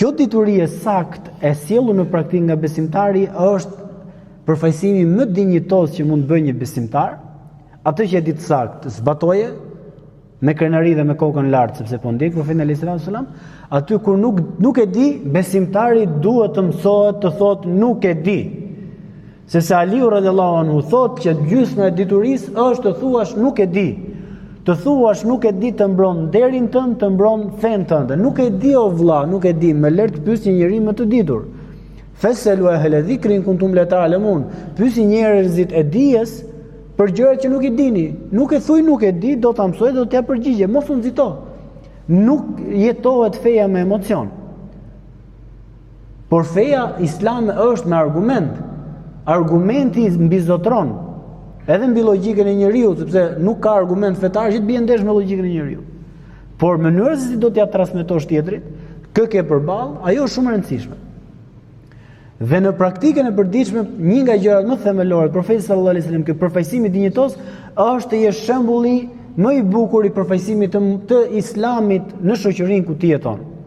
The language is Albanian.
Kjo dituri e sakt e sjellur në praktikë nga besimtari është përfaqësimi më dinjitos që mund të bëjë një besimtar, atë që e di të sakt, zbatoje me krenari dhe me kokën lart, sepse po ndjek profetin alayhis salam, aty kur nuk e di, besimtari duhet të mësohet të thotë nuk e di. Sepse Aliu radhiyallahu anhu thotë që gjysma e diturisë është të thuash nuk e di. Të thuash nuk e di të mbron nderin tënd, të mbron fen tënde. Nuk e di o vlla, nuk e di, më lër të pyes një njerëz më të ditur. Feselu ahla dhikrin kuntum la ta'lamun. Pyesi njerëzit e dijes për gjërat që nuk i dini. Nuk e thuj nuk e di, do ta mësoj, do t'ja përgjigje, mos u nxito. Nuk jetohet feja me emocion. Por feja islame është me argument. Argumenti mbizotron. Edhe mbi logjikën e njeriu, sepse nuk ka argument fetar që të bie ndesh me logjikën e njeriu. Por mënyra se si do t'ja transmetosh tjetrit, kë ke përballë, ajo është shumë e rëndësishme. Dhe në praktikën e përditshme, një nga gjërat më themelore të Profetit sallallahu alajhi wasallam, ky përfaqësimi dinjitos, është të jesh shembulli më i bukur i përfaqësimit të Islamit në shoqërinë ku ti jeton.